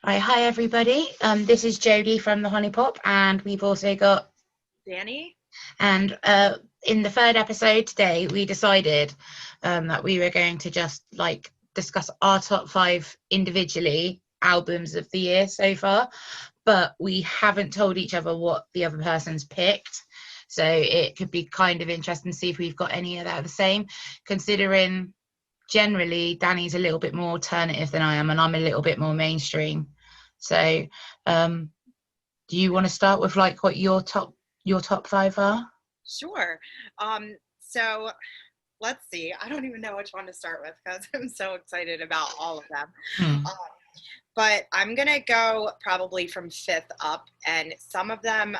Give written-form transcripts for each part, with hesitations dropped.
Right, hi everybody. This is Jodie from the Honey Pop, and we've also got Danny? and in the third episode today, we decided that we were going to just discuss our top five individually albums of the year so far, but we haven't told each other what the other person's picked. So it could be kind of interesting to see if we've got any of that the same, considering generally Danny's a little bit more alternative than I am, and I'm a little bit more mainstream. So, um, do you want to start with like what your top five are? Sure. So let's see. I don't even know which one to start with because I'm so excited about all of them. Hmm. Um, but I'm gonna go probably from fifth up, and some of them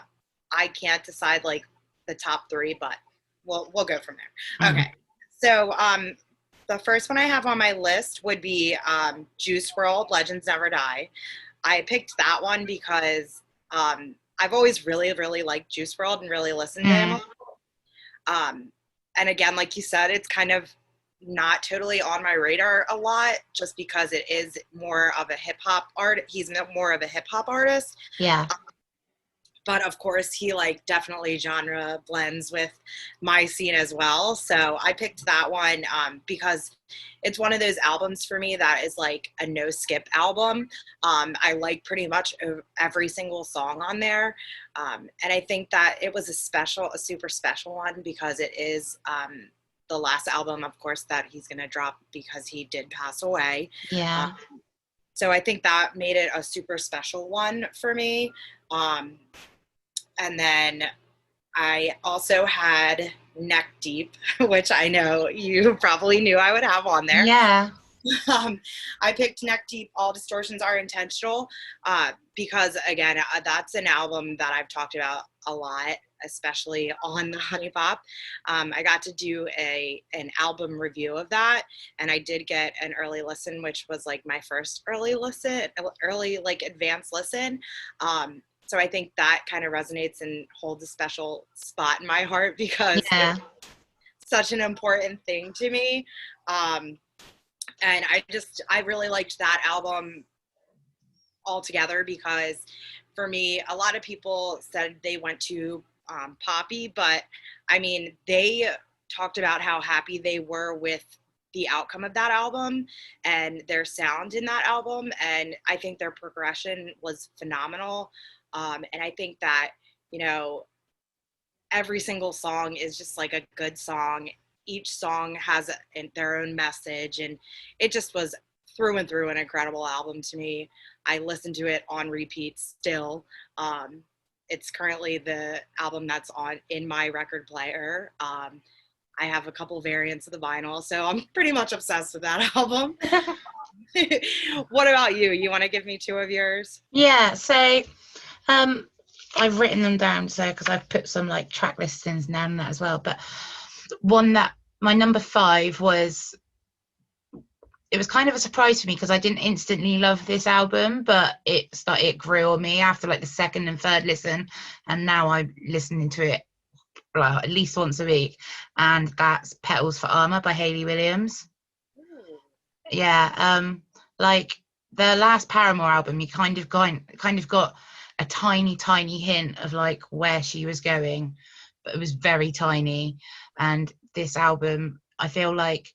I can't decide like the top three, but we'll go from there. Hmm. Okay. So the first one I have on my list would be Juice World, Legends Never Die. I picked that one because I've always really liked Juice World and really listened to him. Hmm. Um, and again, like you said, it's kind of not totally on my radar a lot just because it is more of a hip hop art. He's more of a hip hop artist. Yeah. But of course, he like definitely genre blends with my scene as well. So I picked that one because it's one of those albums for me that is like a no skip album. I like pretty much every single song on there. And I think that it was a super special one because it is the last album, of course, that he's going to drop because he did pass away. Um, Yeah. so I think that made it a super special one for me. Um, and then I also had Neck Deep, which I know you probably knew I would have on there. Yeah. Um, I picked Neck Deep, All Distortions Are Intentional, because, again, that's an album that I've talked about a lot, especially on the Honey Pop. I got to do an album review of that, and I did get an early listen, which was like my first early like advanced listen. So I think that kind of resonates and holds a special spot in my heart because it Yeah. was such an important thing to me. Um, and I really liked that album altogether because for me, a lot of people said they went to Poppy, but I mean, they talked about how happy they were with the outcome of that album and their sound in that album. And I think their progression was phenomenal. And I think that, you know, every single song is just like a good song. Each song has their own message, and it just was through and through an incredible album to me. I listen to it on repeat still. It's currently the album that's on in my record player. I have a couple variants of the vinyl, so I'm pretty much obsessed with that album. What about you? You want to give me two of yours? Yeah. So, um, I've written them down so because I've put some like track listings down and that as well. But one that my number five was it was kind of a surprise for me because I didn't instantly love this album, but it grew on me after like the second and third listen, and now I'm listening to it at least once a week, and that's Petals for Armor by Hayley Williams. Ooh. Yeah, like the last Paramore album, you kind of got a tiny hint of like where she was going, but it was very tiny. And this album, I feel like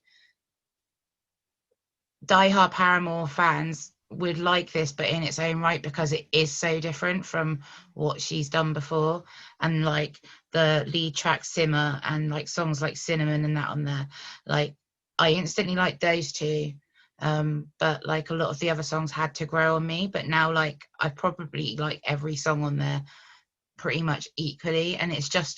diehard Paramore fans would like this, but in its own right, because it is so different from what she's done before. And like the lead track Simmer and like songs like Cinnamon and that on there, like I instantly liked those two. But like a lot of the other songs had to grow on me. But now like I probably like every song on there pretty much equally. And it's just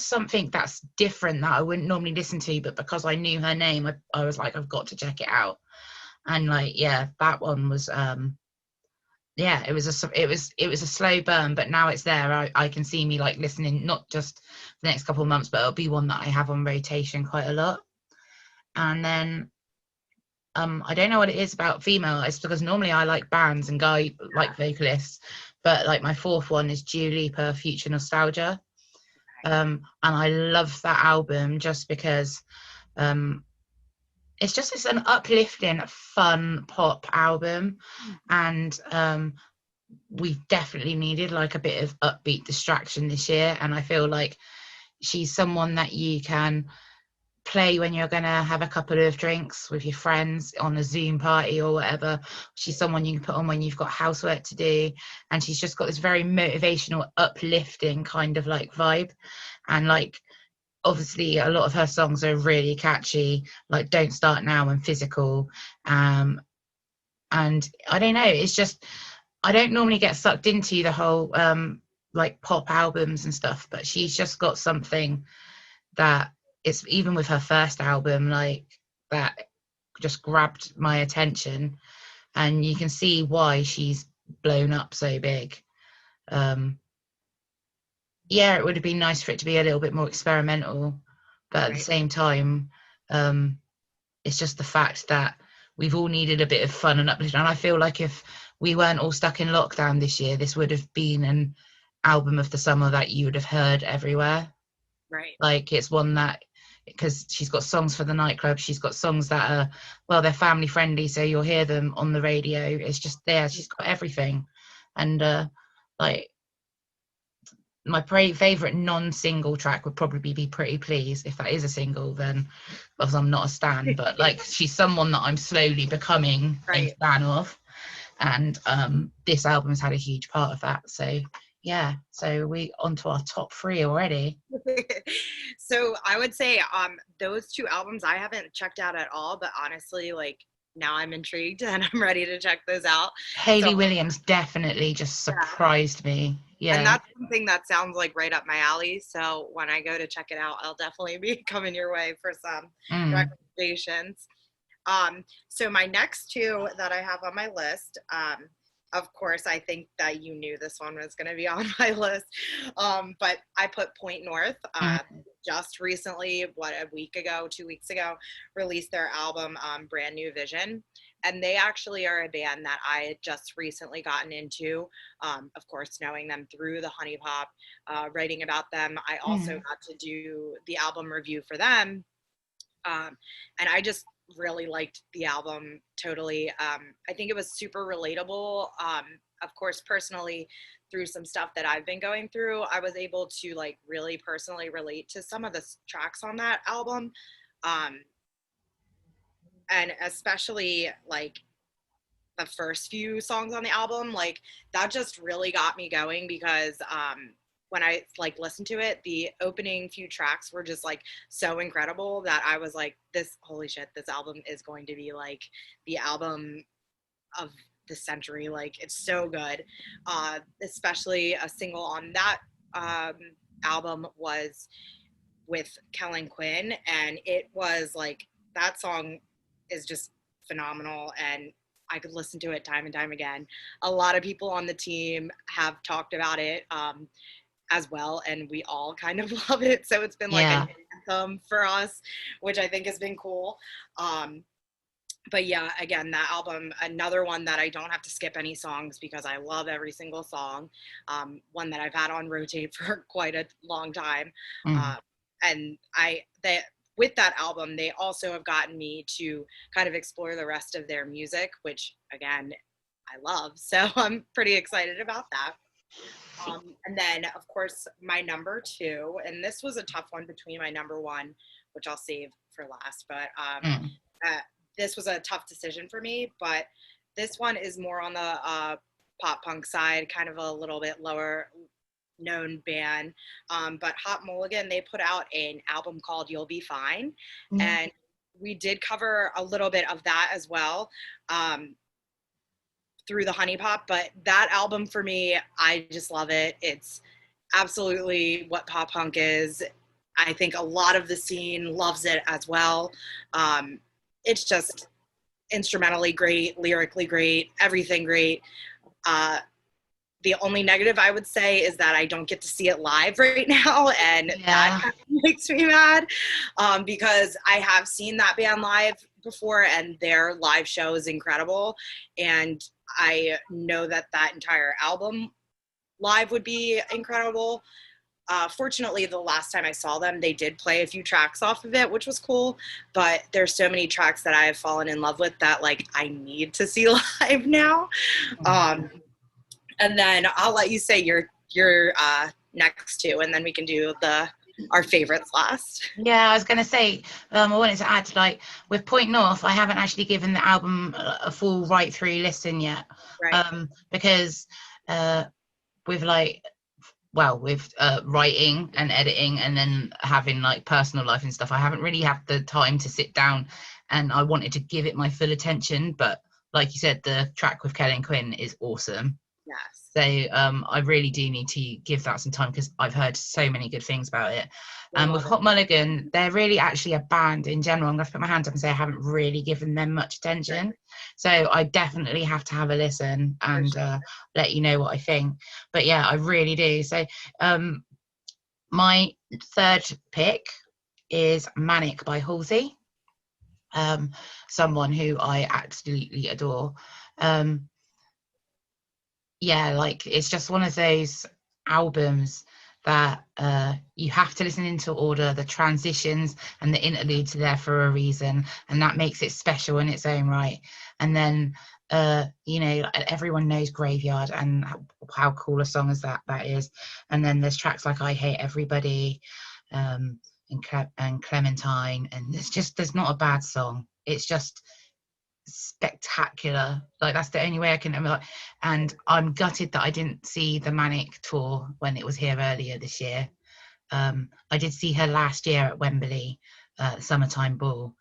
something that's different that I wouldn't normally listen to, but because I knew her name, I was like, I've got to check it out. And like, yeah, that one was, yeah, it was a slow burn, but now it's there. I can see me like listening, not just the next couple of months, but it'll be one that I have on rotation quite a lot. And then, I don't know what it is about female. It's because normally I like bands and guy like vocalists, but like my fourth one is Dua Lipa, Future Nostalgia. And I love that album just because um it's an uplifting, fun pop album, and we've definitely needed like a bit of upbeat distraction this year, and I feel like she's someone that you can play when you're gonna have a couple of drinks with your friends on a Zoom party or whatever. She's someone you can put on when you've got housework to do, and she's just got this very motivational, uplifting kind of like vibe. And like, obviously a lot of her songs are really catchy, like Don't Start Now and Physical. And I don't know, it's just, I don't normally get sucked into the whole like pop albums and stuff, but she's just got something that, it's even with her first album, like, that just grabbed my attention, and you can see why she's blown up so big. Yeah, it would have been nice for it to be a little bit more experimental, but at the same time, it's just the fact that we've all needed a bit of fun and uplift. And I feel like if we weren't all stuck in lockdown this year, this would have been an album of the summer that you would have heard everywhere. Right. Like, it's one that, because she's got songs for the nightclub, she's got songs that are, well, they're family friendly, so you'll hear them on the radio. It's just there, she's got everything. And like, my favorite non-single track would probably be Pretty Please. If that is a single, then, because I'm not a stan, but like, she's someone that I'm slowly becoming a fan of, and this album has had a huge part of that. So yeah, so we on to our top 3 already. So I would say those 2 albums I haven't checked out at all, but honestly, like, now I'm intrigued and I'm ready to check those out. Hayley Williams definitely just surprised me. Yeah. And that's something that sounds like right up my alley. So when I go to check it out, I'll definitely be coming your way for some recommendations. So my next 2 that I have on my list, of course, I think that you knew this one was going to be on my list, but I put Point North. Just recently, a week ago, 2 weeks ago, released their album, Brand New Vision. And they actually are a band that I had just recently gotten into, of course, knowing them through the Honey Pop, writing about them. I also got to do the album review for them. And I just really liked the album totally. I think it was super relatable. Of course, personally, through some stuff that I've been going through, I was able to like really personally relate to some of the tracks on that album. And especially like the first few songs on the album, like that just really got me going, because when I like listened to it, the opening few tracks were just like so incredible that I was like, this, holy shit, this album is going to be like the album of the century. Like, it's so good. Especially a single on that album was with Kellen Quinn, and it was like, that song is just phenomenal, and I could listen to it time and time again. A lot of people on the team have talked about it as well, and we all kind of love it. So it's been like an anthem for us, which I think has been cool. But yeah, again, that album, another one that I don't have to skip any songs because I love every single song. One that I've had on rotate for quite a long time. And with that album, they also have gotten me to kind of explore the rest of their music, which again, I love. So I'm pretty excited about that. And then of course my number 2, and this was a tough one between my number 1, which I'll save for last, but this was a tough decision for me, but this one is more on the pop punk side, kind of a little bit lower known band, but Hot Mulligan, they put out an album called You'll Be Fine, and we did cover a little bit of that as well through the Honey Pop, but that album for me, I just love it. It's absolutely what pop punk is. I think a lot of the scene loves it as well. It's just instrumentally great, lyrically great, everything great. The only negative I would say is that I don't get to see it live right now, and that kind of makes me mad because I have seen that band live before, and their live show is incredible, and I know that that entire album live would be incredible. Fortunately, the last time I saw them, they did play a few tracks off of it, which was cool. But there's so many tracks that I have fallen in love with that like I need to see live now. And then I'll let you say your next two, and then we can do our favorites last. Yeah, I was going to say, I wanted to add, like, with Point North, I haven't actually given the album a full right through listen yet. Right. Because with like, well, with writing and editing and then having like personal life and stuff, I haven't really had the time to sit down, and I wanted to give it my full attention. But like you said, the track with Kelly and Quinn is awesome. Yes. So I really do need to give that some time because I've heard so many good things about it. And with Hot Mulligan, they're really actually a band in general. I'm going to put my hand up and say I haven't really given them much attention. So I definitely have to have a listen and let you know what I think. But yeah, I really do. So my third pick is Manic by Halsey. Someone who I absolutely adore. Yeah, like it's just one of those albums that you have to listen into order. The transitions and the interludes are there for a reason, and that makes it special in its own right. And then you know, everyone knows Graveyard and how cool a song as that is. And then there's tracks like I Hate Everybody, and Clementine, and there's not a bad song. It's just spectacular. Like that's the only way I can remember. And I'm gutted that I didn't see the Manic tour when it was here earlier this year. I did see her last year at Wembley summertime ball,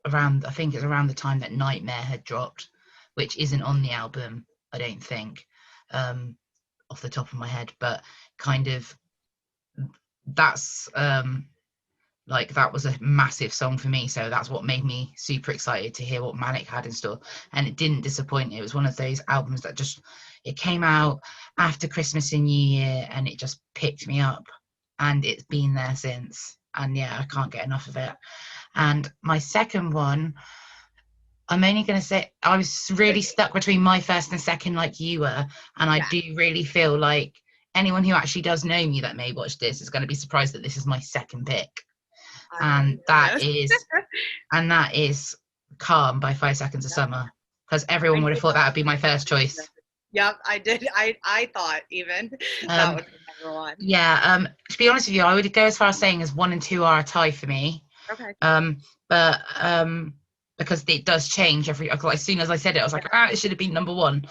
around, I think it's around the time that Nightmare had dropped, which isn't on the album, I don't think, off the top of my head, but kind of that's like that was a massive song for me, so that's what made me super excited to hear what Manic had in store, and it didn't disappoint. It was one of those albums that just, it came out after Christmas and New Year and it just picked me up, and it's been there since, and yeah, I can't get enough of it. And my second one, I'm only going to say I was really stuck between my first and second like you were, and I do really feel like anyone who actually does know me that may watch this is going to be surprised that this is my second pick. And that is Calm by 5 Seconds of Summer, because everyone would have thought that would be my first choice. Yep, I did. I thought even that would be number one. Yeah, to be honest with you, I would go as far as saying as 1 and 2 are a tie for me. Okay. But because it does change every, as soon as I said it, I was like, it should have been number 1.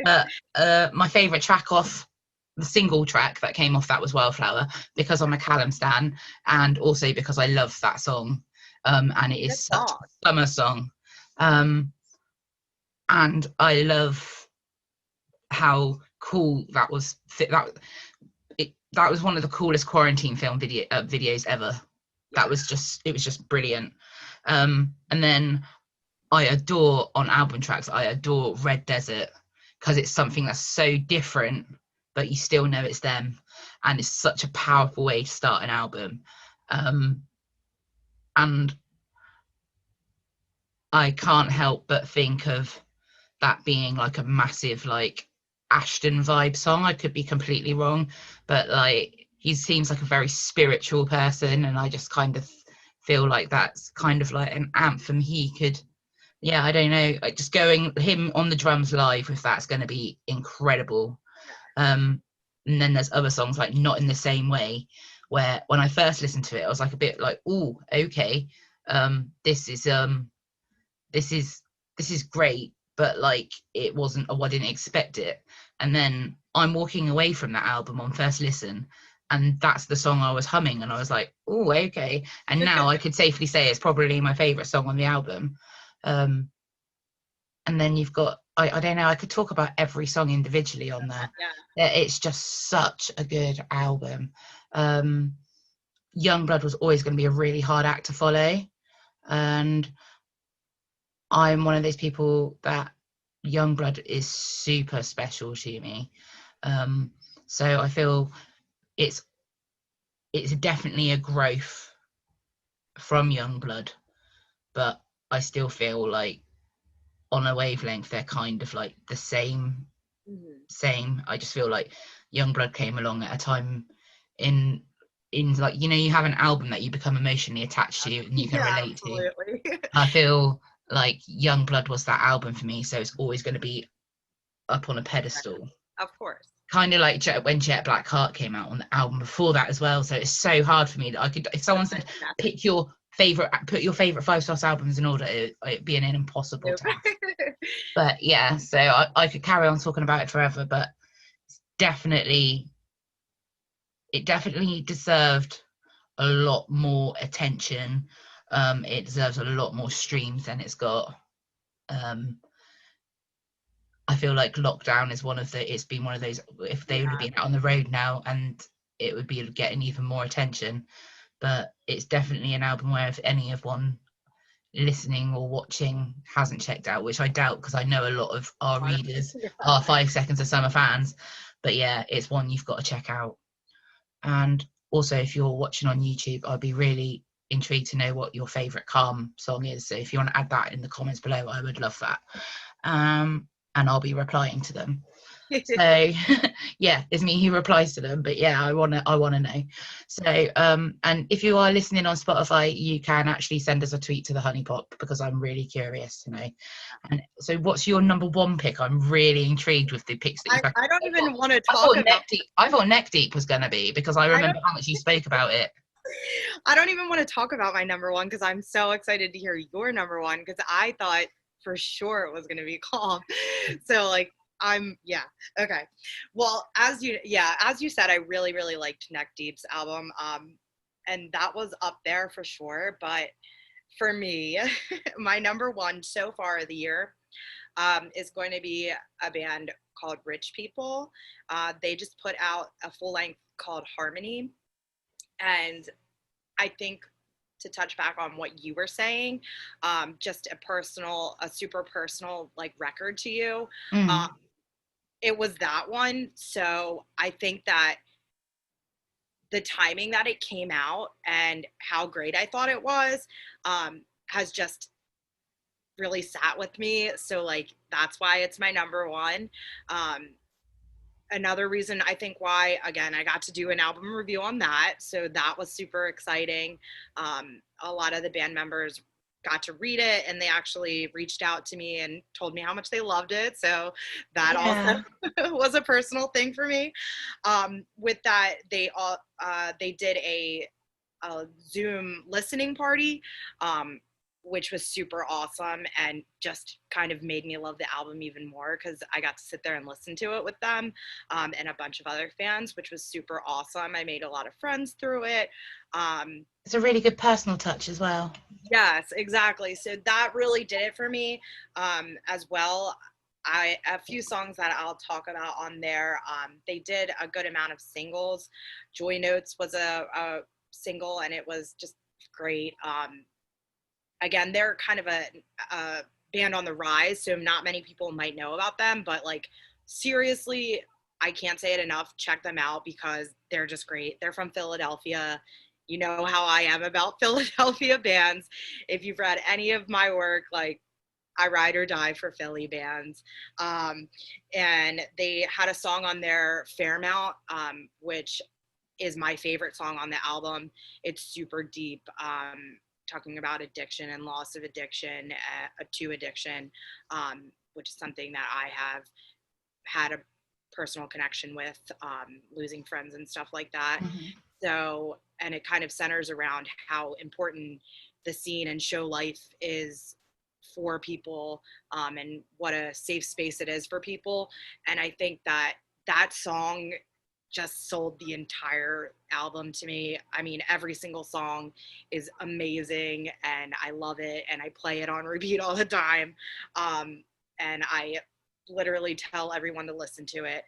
But my favourite track off the single track that came off that was Wildflower, because I'm a Callum stan, and also because I love that song, and it is such a summer song, and I love how cool that was. That was one of the coolest quarantine film videos ever. That was just, it was just brilliant. And then I adore, on album tracks, I adore Red Desert, because it's something that's so different but you still know it's them, and it's such a powerful way to start an album. And I can't help but think of that being like a massive like Ashton vibe song. I could be completely wrong, but like he seems like a very spiritual person, and I just kind of feel like that's kind of like an anthem he could, yeah, I don't know, like just going him on the drums live with that's going to be incredible. And then there's other songs like Not in the Same Way, where when I first listened to it, I was like a bit like, oh, okay, this is great, but like it wasn't, I didn't expect it. And then I'm walking away from that album on first listen, and that's the song I was humming, and I was like, oh, okay. And now I could safely say it's probably my favorite song on the album. And then you've got, I don't know, I could talk about every song individually on there. Yeah. It's just such a good album. Youngblood was always going to be a really hard act to follow, and I'm one of those people that Youngblood is super special to me. So I feel it's definitely a growth from Youngblood, but I still feel like on a wavelength they're kind of like the same. I just feel like Youngblood came along at a time in like, you know, you have an album that you become emotionally attached to and you can Yeah, relate to. absolutely. I feel like Youngblood was that album for me, so it's always going to be up on a pedestal. Of course. Kind of like when Jet Black Heart came out on the album before that as well. So it's so hard for me that I could, if someone said put your favorite 5-star albums in order, it'd be an impossible task. But yeah, so I could carry on talking about it forever, but definitely it definitely deserved a lot more attention. It deserves a lot more streams than it's got. I feel like Lockdown is it's been one of those, if they would have been out on the road now, and it would be getting even more attention. But it's definitely an album where if anyone listening or watching hasn't checked out, which I doubt because I know a lot of our readers are 5 Seconds of Summer fans, but yeah, it's one you've got to check out. And also, if you're watching on YouTube, I'd be really intrigued to know what your favorite Calm song is. So if you want to add that in the comments below, I would love that. And I'll be replying to them. So yeah, it's me who replies to them, but yeah, I want to know. So and if you are listening on Spotify, you can actually send us a tweet to the Honey Pot, because I'm really curious to know. And so what's your number one pick? I'm really intrigued with the picks that you've I don't even want to talk about I thought Neck Deep was going to be, because I remember how much you spoke about it. I don't even want to talk about my number one because I'm so excited to hear your number one, because I thought for sure it was going to be Calm. So like, okay. Well, as you said, I really, really liked Neck Deep's album. And that was up there for sure. But for me, my number one so far of the year is going to be a band called Rich People. They just put out a full length called Harmony. And I think, to touch back on what you were saying, just a super personal like record to you. It was that one. So I think that the timing that it came out and how great I thought it was has just really sat with me. So like, that's why it's my number one. Another reason I think why, again, I got to do an album review on that. So that was super exciting. A lot of the band members got to read it, and they actually reached out to me and told me how much they loved it. So that also was a personal thing for me. With that, they did a Zoom listening party, which was super awesome and just kind of made me love the album even more, because I got to sit there and listen to it with them and a bunch of other fans, which was super awesome. I made a lot of friends through it. It's a really good personal touch as well. Yes, exactly. So that really did it for me as well. A few songs that I'll talk about on there. They did a good amount of singles. Joy Notes was a single, and it was just great. Again, they're kind of a band on the rise, so not many people might know about them, but like, seriously, I can't say it enough. Check them out because they're just great. They're from Philadelphia. You know how I am about Philadelphia bands. If you've read any of my work, like, I ride or die for Philly bands. And they had a song on their Fairmount, which is my favorite song on the album. It's super deep. Talking about addiction and loss of addiction to addiction, which is something that I have had a personal connection with, losing friends and stuff like that. So, and it kind of centers around how important the scene and show life is for people, and what a safe space it is for people. And I think that song just sold the entire album to me. I mean, every single song is amazing, and I love it, and I play it on repeat all the time. And I literally tell everyone to listen to it.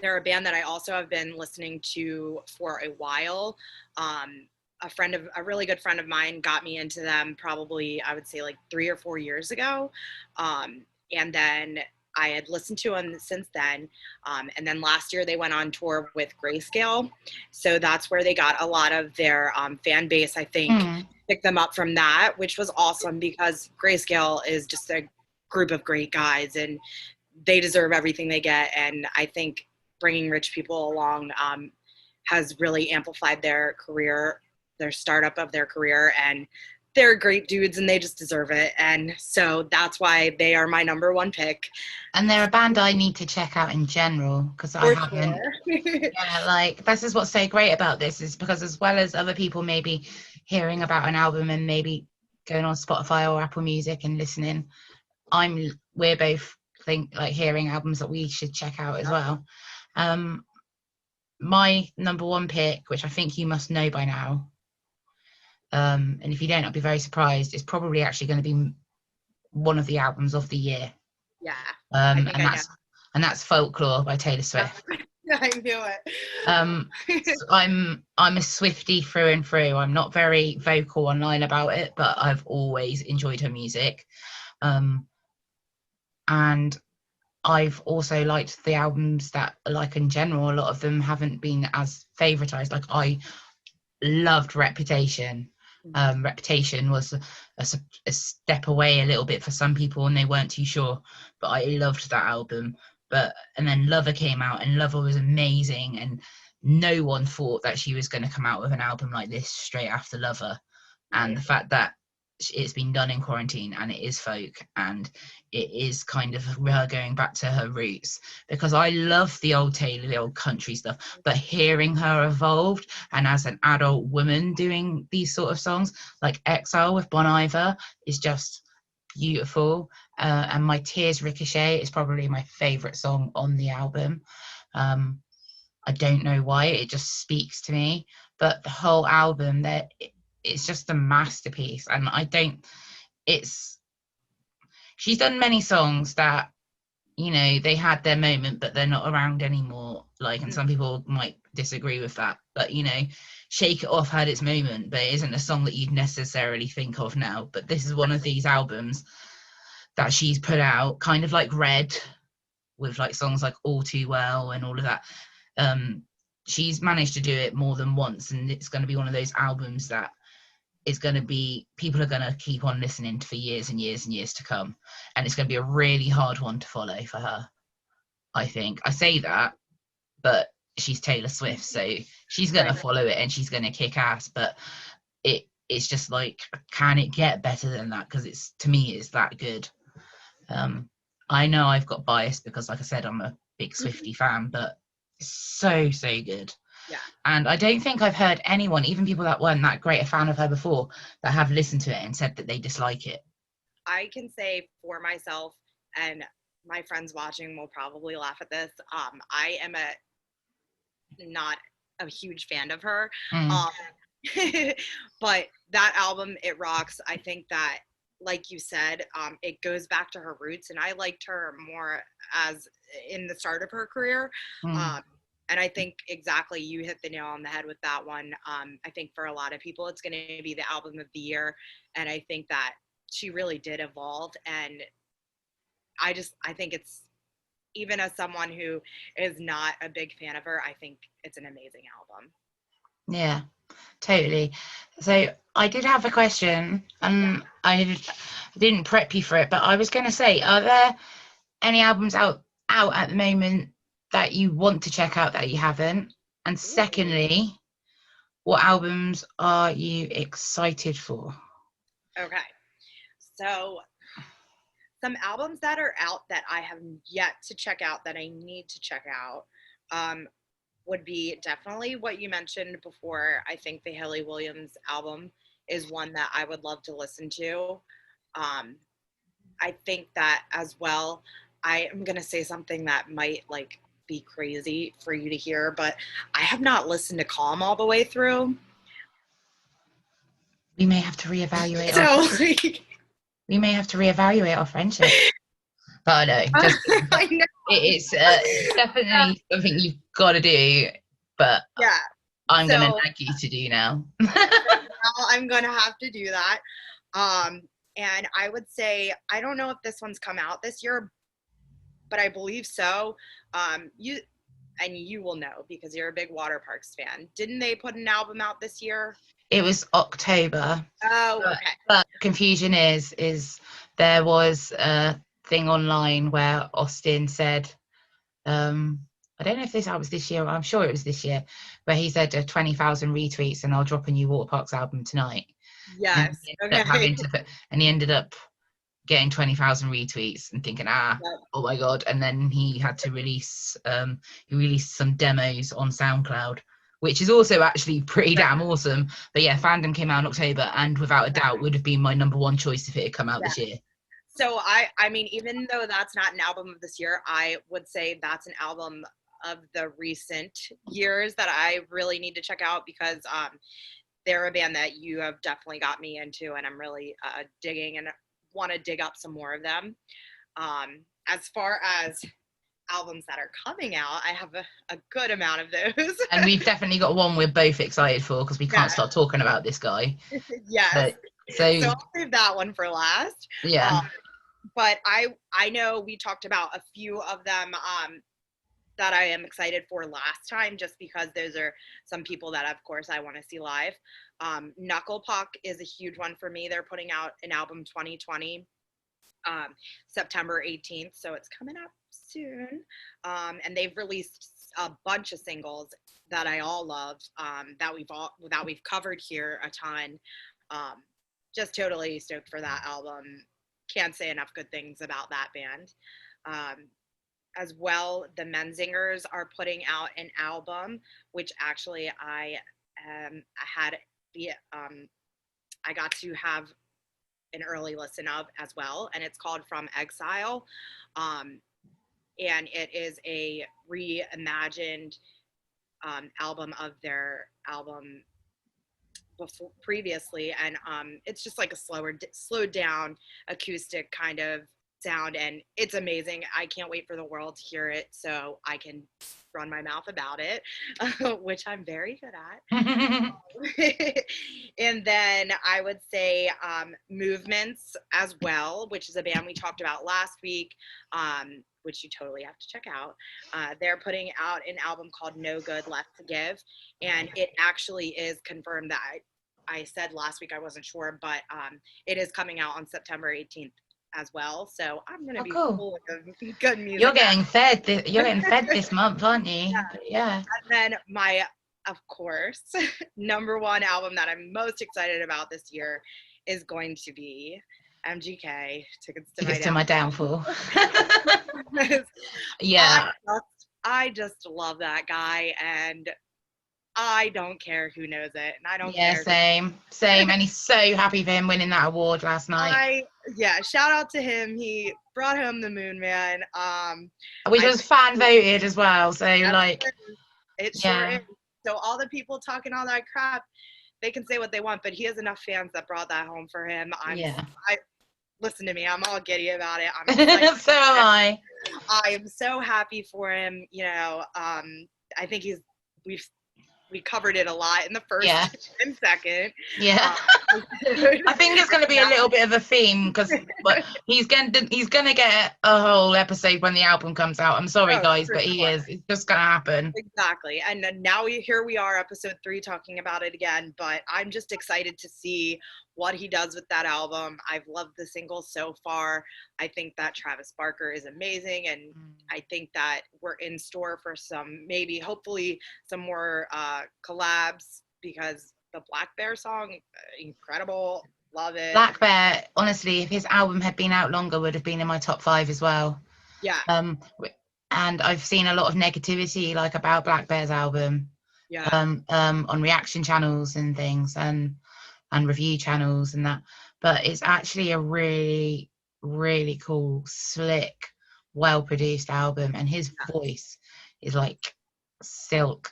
They're a band that I also have been listening to for a while. A really good friend of mine got me into them probably, I would say, like 3 or 4 years ago. And then I had listened to them since then. And then last year they went on tour with Grayscale. So that's where they got a lot of their fan base, I think, picked them up from that, which was awesome because Grayscale is just a group of great guys and they deserve everything they get. And I think bringing rich people along has really amplified their career, their startup of their career, and they're great dudes and they just deserve it. And so that's why they are my number one pick. And they're a band I need to check out in general because I For haven't. sure. Yeah, like this is what's so great about this, is because as well as other people maybe hearing about an album and maybe going on Spotify or Apple Music and listening, we're both hearing albums that we should check out as well. My number one pick, which I think you must know by now, and if you don't, I'll be very surprised, is probably actually going to be one of the albums of the year. Yeah, I think and that's Folklore by Taylor Swift. I knew it. So I'm a Swiftie through and through. I'm not very vocal online about it, but I've always enjoyed her music. And I've also liked the albums that, like, in general, a lot of them haven't been as favoritized. Like, I loved Reputation. Reputation was a step away a little bit for some people and they weren't too sure, but I loved that album. And then Lover came out, and Lover was amazing, and no one thought that she was going to come out with an album like this straight after Lover. And the fact that it's been done in quarantine and it is folk and it is kind of her going back to her roots, because I love the old Taylor, the old country stuff, but hearing her evolved and as an adult woman doing these sort of songs like Exile with Bon Iver is just beautiful. And My Tears Ricochet is probably my favorite song on the album. I don't know why, it just speaks to me, but the whole album there, it's just a masterpiece. And she's done many songs that, you know, they had their moment but they're not around anymore, like, and some people might disagree with that, but, you know, Shake It Off had its moment, but it isn't a song that you'd necessarily think of now. But this is one of these albums that she's put out, kind of like Red, with like songs like All Too Well and all of that. She's managed to do it more than once, and it's going to be one of those albums that is going to be, people are going to keep on listening to for years and years and years to come, and it's going to be a really hard one to follow for her, I think. I say that, but she's Taylor Swift, so she's going to follow it and she's going to kick ass, but it's just like, can it get better than that? Because to me it's that good. I know I've got bias because, like I said, I'm a big Swiftie fan, but it's so good. Yeah. And I don't think I've heard anyone, even people that weren't that great a fan of her before, that have listened to it and said that they dislike it. I can say for myself, and my friends watching will probably laugh at this, I am not a huge fan of her. But that album, it rocks. I think that, like you said, it goes back to her roots, and I liked her more as in the start of her career. And I think exactly, you hit the nail on the head with that one. I think for a lot of people, it's going to be the album of the year. And I think that she really did evolve. And I think it's, even as someone who is not a big fan of her, I think it's an amazing album. Yeah, totally. So I did have a question, and I didn't prep you for it, but I was going to say, are there any albums out at the moment that you want to check out that you haven't? And secondly, what albums are you excited for? Okay, so some albums that are out that I have yet to check out, that I need to check out, would be definitely what you mentioned before. I think the Haley Williams album is one that I would love to listen to. I think that as well, I am going to say something that might like be crazy for you to hear, but I have not listened to Calm all the way through. We may have to reevaluate. We may have to reevaluate our friendship. But no, just I know. It's definitely something you've got to do. But yeah, I'm going to nag you to do now. I'm going to have to do that. And I would say, I don't know if this one's come out this year, but I believe so. You will know because you're a big Water Parks fan. Didn't they put an album out this year? It was October. Oh, okay. But confusion is there was a thing online where Austin said I don't know if this was this year, I'm sure it was this year, where he said 20,000 retweets and I'll drop a new Water Parks album tonight. And Yes. he ended up Okay. getting 20,000 retweets and thinking, Yep. oh my God. And then he had to release some demos on SoundCloud, which is also actually pretty damn awesome. But yeah, Fandom came out in October and without a doubt would have been my number one choice if it had come out this year. So I mean, even though that's not an album of this year, I would say that's an album of the recent years that I really need to check out, because they're a band that you have definitely got me into, and I'm really digging and want to dig up some more of them. As far as albums that are coming out, I have a good amount of those. And we've definitely got one we're both excited for, because we can't start talking about this guy. Yes. So I'll save that one for last. Yeah. But I know we talked about a few of them that I am excited for last time, just because those are some people that, of course, I want to see live. Knucklepuck is a huge one for me. They're putting out an album 2020, September 18th, so it's coming up soon. And they've released a bunch of singles that I all love, that we've covered here a ton. Just totally stoked for that album. Can't say enough good things about that band. As well, the Menzingers are putting out an album, which actually I got to have an early listen of as well, and it's called From Exile, and it is a reimagined album of their album previously, and it's just like a slowed down acoustic kind of sound, and it's amazing. I can't wait for the world to hear it so I can run my mouth about it, which I'm very good at. And then I would say Movements as well, which is a band we talked about last week, which you totally have to check out. They're putting out an album called No Good Left to Give, and it actually is confirmed that I said last week I wasn't sure, but it is coming out on September 18th as well. So I'm going to be full of good music. You're getting fed this month, aren't you? Yeah. And then my, of course, number one album that I'm most excited about this year is going to be MGK, Tickets to My Downfall. Yeah. I just love that guy, and I don't care who knows it, and I don't care. Same. And he's so happy for him winning that award last night. Shout out to him. He brought home the moon, man. Which was fan voted as well. So it sure is. So all the people talking all that crap, they can say what they want, but he has enough fans that brought that home for him. Listen to me, I'm all giddy about it. I'm excited. So am I. I am so happy for him. You know, I think we covered it a lot in the first and second. Yeah. I think it's going to be a little bit of a theme, because he's going to get a whole episode when the album comes out. I'm sorry, guys, but he is. It's just going to happen. Exactly. And then now here we are, episode 3, talking about it again. But I'm just excited to see what he does with that album. I've loved the singles so far. I think that Travis Barker is amazing, and I think that we're in store for hopefully some more collabs, because the Black Bear song, incredible, love it. Black Bear, honestly, if his album had been out longer, would have been in my top 5 as well. Yeah. And I've seen a lot of negativity about Black Bear's album. Yeah. On reaction channels and things, and review channels and that, but it's actually a really, really cool, slick, well produced album, and his voice is like silk.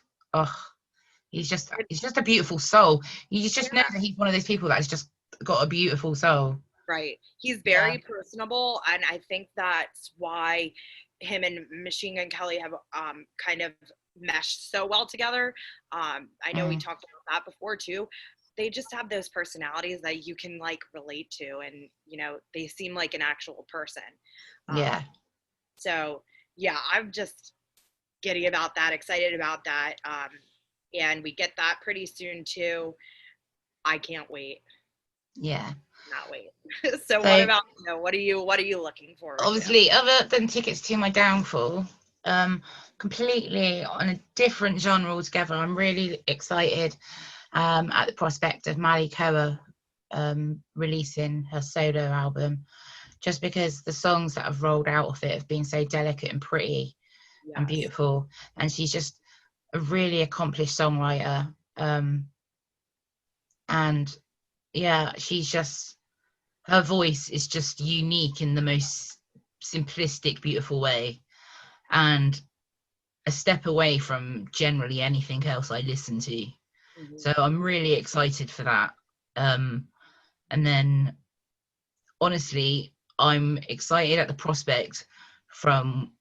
He's just a beautiful soul. You just know that he's one of those people that's just got a beautiful soul. Right. He's very personable, and I think that's why him and Machine Gun Kelly have kind of meshed so well together. I know we talked about that before too. They just have those personalities that you can relate to, and they seem like an actual person. So I'm just giddy about that, excited about that, and we get that pretty soon too. I can't wait. Not wait. So what about what are you looking for? Obviously, other than Tickets to My Downfall, completely on a different genre altogether. I'm really excited at the prospect of mali-koa releasing her solo album, just because the songs that have rolled out of it have been so delicate and pretty and Yes. beautiful, and she's just a really accomplished songwriter. And yeah, she's just, her voice is just unique in the most simplistic, beautiful way, and a step away from generally anything else I listen to. So I'm really excited for that. And then honestly, I'm excited at the prospect from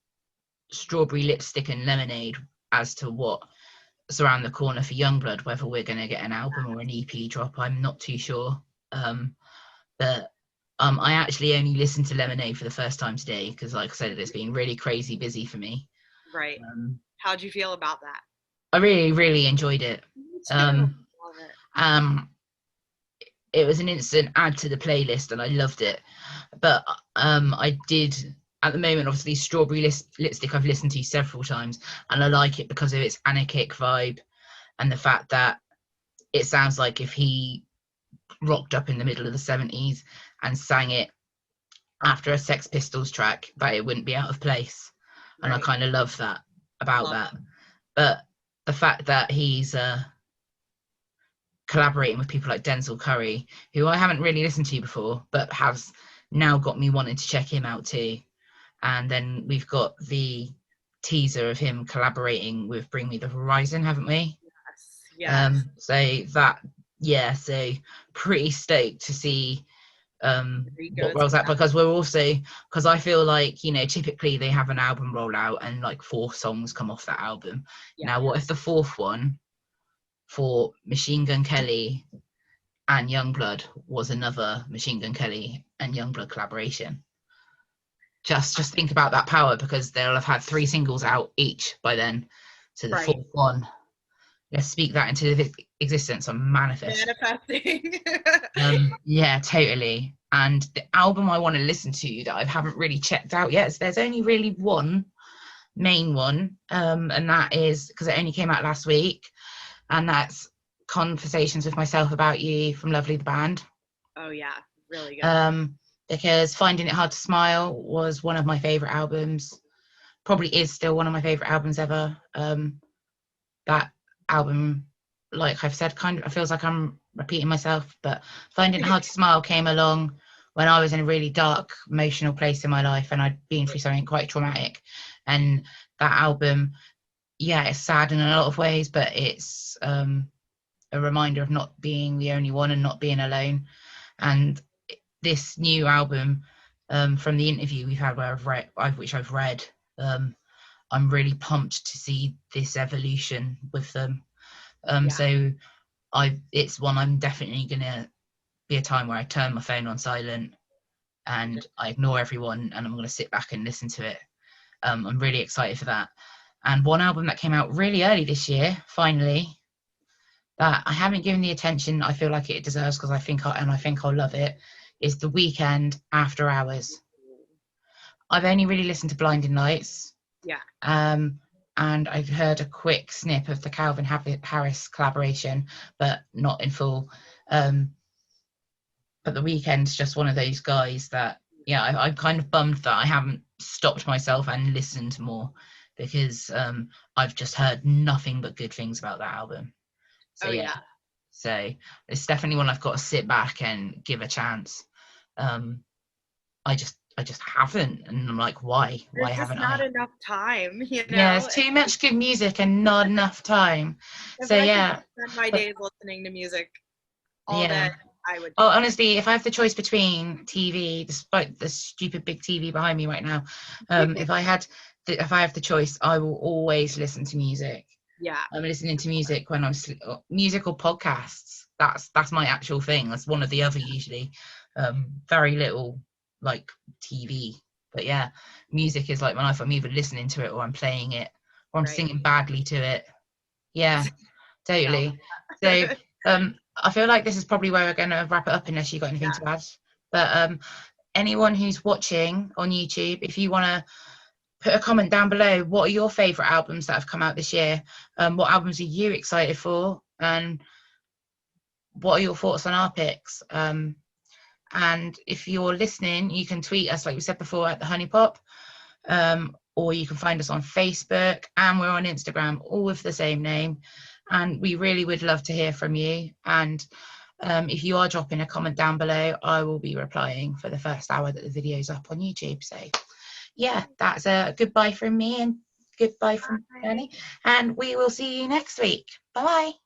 Strawberry Lipstick and Lemonade as to what's around the corner for Youngblood, whether we're going to get an album or an EP drop. I'm not too sure. But I actually only listened to Lemonade for the first time today because, like I said, it's been really crazy busy for me. Right. How'd you feel about that? I really, really enjoyed it. Me too. Love it. It was an instant add to the playlist and I loved it. But I did, at the moment, obviously, Strawberry Lipstick I've listened to several times, and I like it because of its anarchic vibe and the fact that it sounds like if he rocked up in the middle of the 70s and sang it after a Sex Pistols track, that it wouldn't be out of place. And I kind of love that about that. But the fact that he's collaborating with people like Denzel Curry, who I haven't really listened to before, but has now got me wanting to check him out too. And then we've got the teaser of him collaborating with Bring Me the Horizon, haven't we? Yes. So that, yeah, so pretty stoked to see what rolls out, because we're also, because I feel like, you know, typically they have an album roll out and like 4 songs come off that album. Now what if the 4th one for Machine Gun Kelly and Youngblood was another Machine Gun Kelly and Youngblood collaboration? Just think about that power, because they'll have had 3 singles out each by then. So the 4th one, let's speak that into existence and manifesting. Yeah, totally. And the album I want to listen to that I haven't really checked out yet, there's only really one main one, and that is, because it only came out last week, and that's Conversations with Myself About You from Lovely the Band. Oh yeah, really good. Because Finding It Hard to Smile was one of my favorite albums, probably is still one of my favorite albums ever. That album, like I've said, kind of, it feels like I'm repeating myself, but Finding It Hard to Smile came along when I was in a really dark emotional place in my life and I'd been through something quite traumatic. And that album, yeah, it's sad in a lot of ways, but it's a reminder of not being the only one and not being alone. And this new album, from the interview we've had where which I've read, I'm really pumped to see this evolution with them. So it's one I'm definitely gonna be a time where I turn my phone on silent and I ignore everyone and I'm gonna sit back and listen to it. I'm really excited for that. And one album that came out really early this year, finally, that I haven't given the attention I feel like it deserves, because I think I'll love it, is The Weeknd, After Hours. I've only really listened to Blinding Lights. Yeah. And I've heard a quick snip of the Calvin Harris collaboration, but not in full. But The Weeknd's just one of those guys that, yeah, I'm kind of bummed that I haven't stopped myself and listened more, because I've just heard nothing but good things about that album. So so it's definitely one I've got to sit back and give a chance. I just haven't, and I'm like, why haven't I? Not enough time, you know. Yeah, it's too much good music and not enough time. So I could spend my days listening to music all day, I would. Oh, honestly, if I have the choice between TV, despite the stupid big TV behind me right now, if I have the choice, I will always listen to music. Yeah, I'm listening to music when I'm music or podcasts. That's my actual thing. That's one or the other usually. Very little like TV, but yeah, music is like my life. I'm either listening to it or I'm playing it or I'm singing badly to it. Yeah, totally. So I feel like this is probably where we're going to wrap it up, unless you got anything to add. But anyone who's watching on YouTube, if you want to put a comment down below. What are your favourite albums that have come out this year? What albums are you excited for? And what are your thoughts on our picks? And if you're listening, you can tweet us, like we said before, at the Honey Pop, or you can find us on Facebook, and we're on Instagram, all with the same name. And we really would love to hear from you. And if you are dropping a comment down below, I will be replying for the first hour that the video's up on YouTube. So yeah, that's a goodbye from me and goodbye from Jenny, and we will see you next week. Bye bye.